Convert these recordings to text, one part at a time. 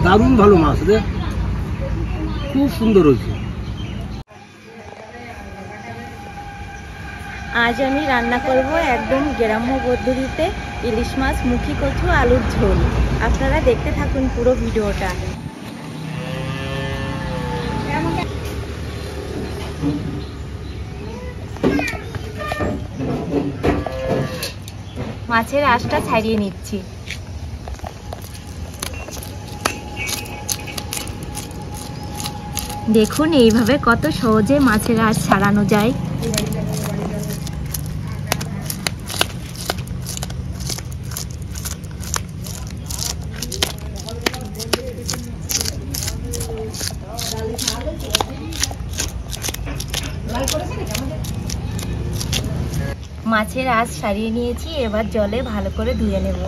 দারুণ ভালো মাছ রে, খুব সুন্দর হয়েছে। আজ আমি রান্না করব একদম গ্রাম্য পদ্ধতিতে ইলিশ মাছ মুখী কচু আলুর ঝোল। আপনারা দেখতে থাকুন পুরো ভিডিওটা। মাছের আঁশটা ছাড়িয়ে নিচ্ছি। দেখুন এইভাবে কত সহজে মাছের আঁশ ছাড়ানো যায়। মাছের আঁশ ছাড়িয়ে নিয়েছি, এবার জলে ভালো করে ধুয়ে নেব।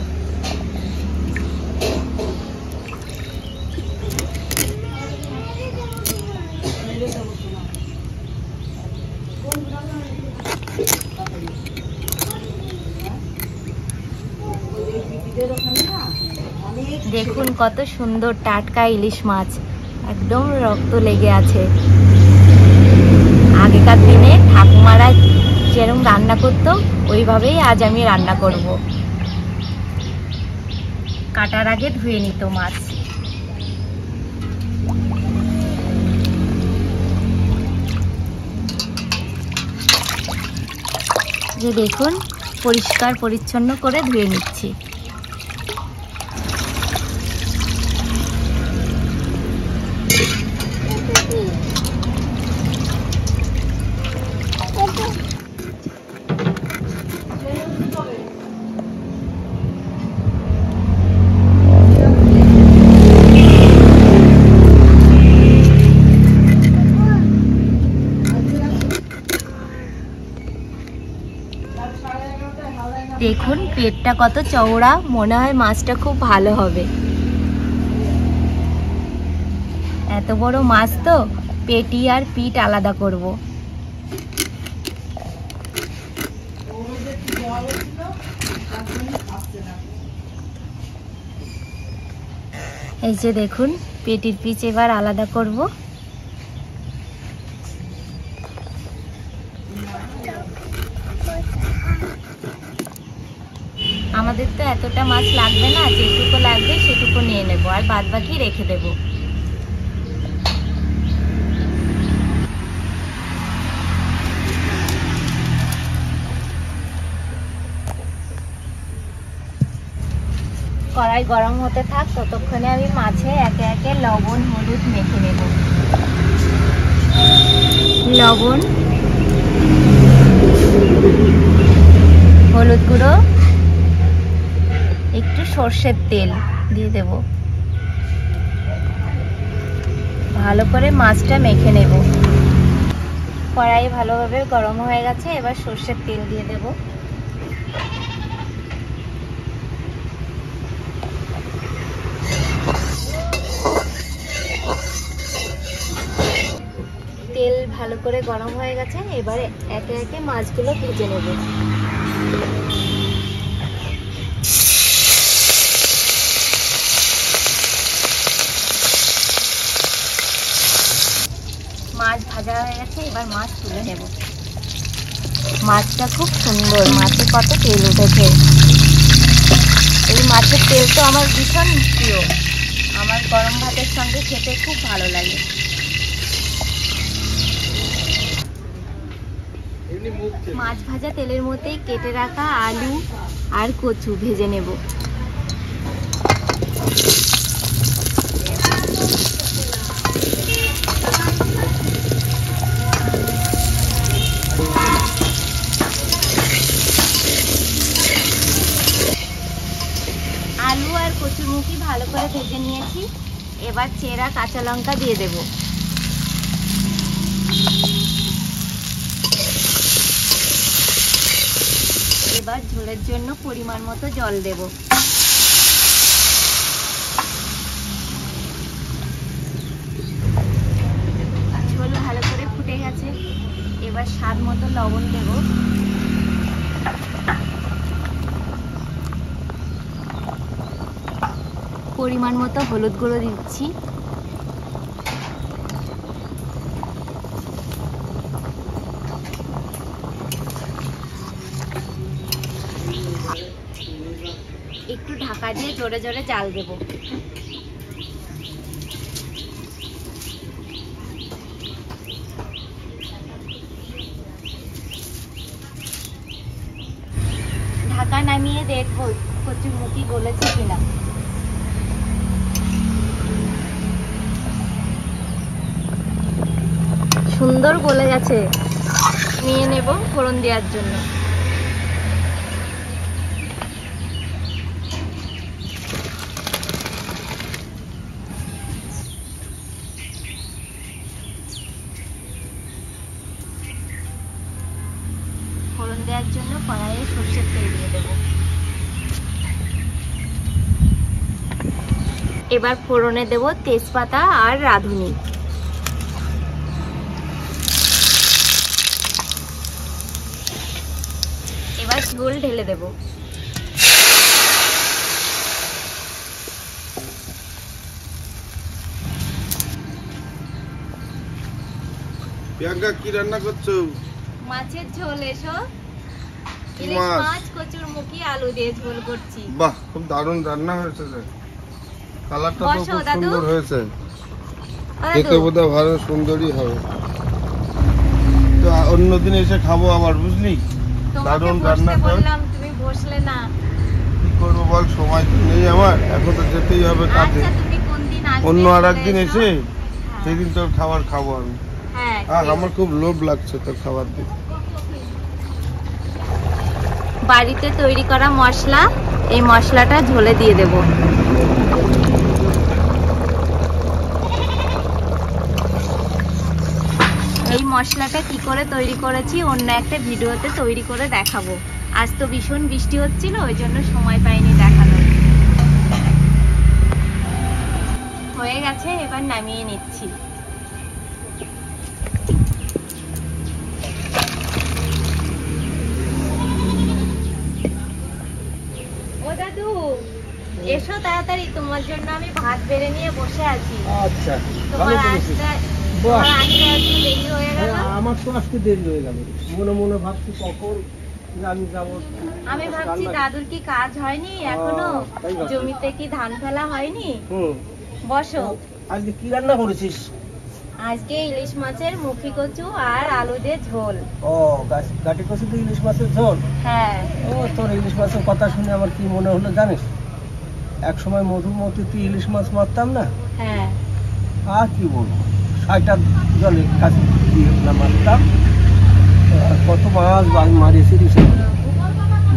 দেখুন কত সুন্দর টাটকা ইলিশ মাছ, একদম রক্ত লেগে আছে। আগেকার দিনে ঠাকুমারা যেরকম রান্না করতো ওইভাবেই আজ আমি রান্না করব। কাটার আগে ধুয়ে নিত মাছ। যে দেখুন পরিষ্কার পরিচ্ছন্ন করে ধুয়ে নিচ্ছি। দেখুন পেটটা কত চওড়া, মনে হয় মাছটা খুব ভালো হবে। এত বড় মাছ তো পেটি আর পিঠ আলাদা করব। এই যে দেখুন পেটির পিচ এবার আলাদা করব। আমাদের তো এতটা মাছ লাগবে না, যেটুকু লাগবে সেটুকু নিয়ে নেব আর বাদ বাকি রেখে দেব। কড়াই গরম হতে থাক, ততক্ষণে আমি মাছে একে একে লবণ হলুদ মেখে নেব। লবণ, হলুদ গুঁড়ো, একটু সর্ষের তেল দিয়ে দেব। ভালো করে মাছটা মেখে নেব। কড়াই ভালোভাবে গরম হয়ে গেছে, এবার সর্ষের তেল দিয়ে দেব। তেল ভালো করে গরম হয়ে গেছে, এবারে একে একে মাছগুলো ভেজে নেব। মাছ ভাজা হয়ে গেছে, এবার মাছ তুলে নেব। মাছটা খুব সুন্দর, মাছে কত তেল উঠেছে। এই মাছের তেল তো আমার ভীষণ প্রিয়, আমার গরম ভাতের সঙ্গে খেতে খুব ভালো লাগে। মাছ ভাজা তেলের মধ্যেই কেটে রাখা আলু আর কচু ভেজে নেব। আলু আর কচুরমুখী ভালো করে ভেজে নিয়েছি, এবার চেরা কাঁচা লঙ্কা দিয়ে দেব। এবার ঝোলের জন্য পরিমাণ মতো জল দেব। ঝোল ভালো করে ফুটে গেছে, এবার স্বাদ মতো লবণ দেব। পরিমাণ মতো হলুদ গুঁড়ো দিচ্ছি। একটু ঢাকা দিয়ে জোরে জোরে জাল দেব। ঢাকা নামিয়ে দেখবো কচুরমুখী গলেছে কিনা। সুন্দর গলে গেছে, নিয়ে নেব ফোড়ন দেওয়ার জন্য। ফোড়ন দেওয়ার জন্য কড়াইয়ে সরষের তেল দিয়ে দেব। এবার ফোড়নে দেব তেজপাতা আর রাঁধুনি। এবার ঝোল ঢেলে দেব। প্রিয়াঙ্কা কি রান্না করছো? মাছের ঝোল। এসো, ইলিশ মাছ কচুরমুখী আলু দিয়ে ঝোল করছি। বাহ, খুব দারুণ রান্না হয়েছে। কালারটা তো খুব সুন্দর হয়েছে, খেতে বোধহয় ভালো সুন্দরই হবে। তো অন্যদিন এসে খাবো আবার, বুঝলি? দারুণ রান্না বললাম, তুমি বসলে না। কি করবো বল, সময় তো নেই আমার, এখন তো যেতেই হবে কাজে। অন্য আর একদিন এসে সেদিন তোর খাবার খাবো আমি। আর আমার খুব লোভ লাগছে তোর খাবার দিয়ে। বাড়িতে তৈরি করা মশলা, এই মশলাটা ঝোলে দিয়ে দেব। এই মশলাটা কি করে তৈরি করেছি অন্য একটা ভিডিওতে তৈরি করে দেখাবো। আজ তো ভীষণ বৃষ্টি হচ্ছিল, ওই জন্য সময় পাইনি দেখানোর। হয়ে গেছে, এবার নামিয়ে নিচ্ছি। ও দাদু, এসো তাড়াতাড়ি, তোমার জন্য আমি ভাত বেড়ে নিয়ে বসে আছি। আচ্ছা, তোমার আসতে দেরি হয়ে গেল। আমার তো আজকে দেরি হয়ে গেল, মনে মনে ভাবছি কখন আমি যাবো। আমি ভাবছি দাদুর কি কাজ হয়নি এখনো, জমিতে কি ধান ফেলা হয়নি। বসো। আজকে কি রান্না করেছিস? আজকে ইলিশ মাছের মুখি কচু আর আলু দিয়ে ঝোল। ও, গাটি কচু দিয়ে ইলিশ মাছের ঝোল। হ্যাঁ। ও, তোর ইলিশ মাছের কথা শুনে আমার কি মনে হলো জানিস, এক সময় মধুমতিতে ইলিশ মাছ মারতাম না। হ্যাঁ। আর কি বলবো, ৬টা জলে কাছে দিয়ে মারতাম। কত মাছ মারিয়েছি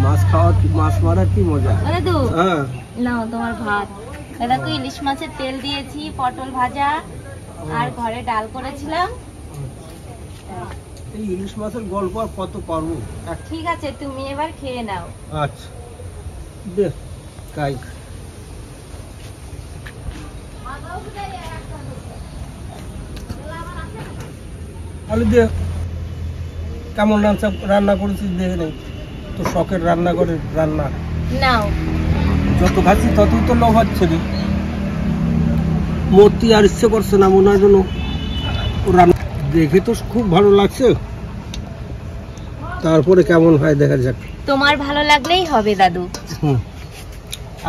মাছ খাওয়ার, মাছ মারার কি মজা। দাদু, হ্যাঁ নাও তোমার ভাত। দাদু, ইলিশ মাছের তেল দিয়েছি, পটল ভাজা আর ঘরে ডাল করেছিলাম। এই ইলিশ মাছের গল্প আর কত পারবো। ঠিক আছে, তুমি এবার খেয়ে নাও। আচ্ছা, দে খাই। আলু দিয়ে কেমন রান্না করেছিস দেখে নেই, তো শখের রান্না করে রান্না। নাও। যত খাচ্ছি ততই তো লোভ হচ্ছে রে, মূর্তি আর ইচ্ছে করছে না মনে হয় যেন রান্না দেখে তো খুব ভালো লাগছে, তারপরে কেমন হয় দেখা যাক। তোমার ভালো লাগলেই হবে দাদু।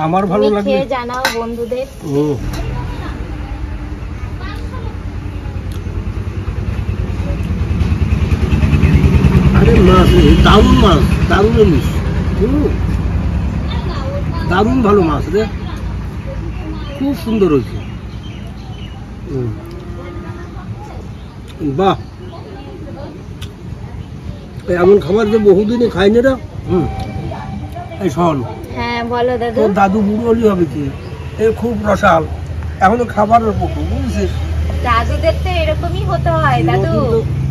আমার ভালো লাগলে খেয়ে জানাও বন্ধুদের। আরে মাছ, দারুণ মাছ, দারুণ ইলিশ, দারুণ ভালো মাছ রে, খুব সুন্দর হয়েছে। বাহ, এমন খাবার যে বহুদিনে খাইনি রে। এই শোন, হ্যাঁ বলো দাদু। তোর দাদু বুড়োলি হবে কি, এ খুব রসাল, এখনো খাবারের পুকুর, বুঝছিস? দাদুদের তো এরকমই হতে হয় দাদু,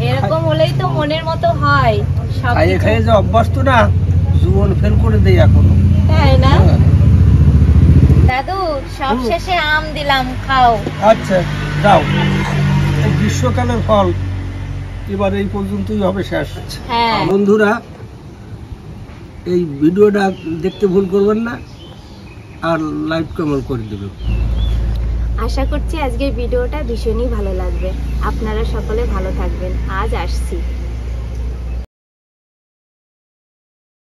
এরকম হলেই তো মনের মতো হয়। খাইয়ে খাইয়ে যে অভ্যাস তো না, জীবন ফেল করে দেয় এখনো, তাই না? দাদু, সব শেষে আম দিলাম, খাও। আচ্ছা যাও, এই গ্রীষ্মকালের ফল এবার এই পর্যন্তই হবে শেষ। হ্যাঁ বন্ধুরা, এই ভিডিওটা দেখতে ভুল করবেন না, আর লাইক কমেন্ট করে দেবে। আশা করছি আজকের ভিডিওটা ভীষণই ভালো লাগবে। আপনারা সকলে ভালো থাকবেন। আজ আসছি।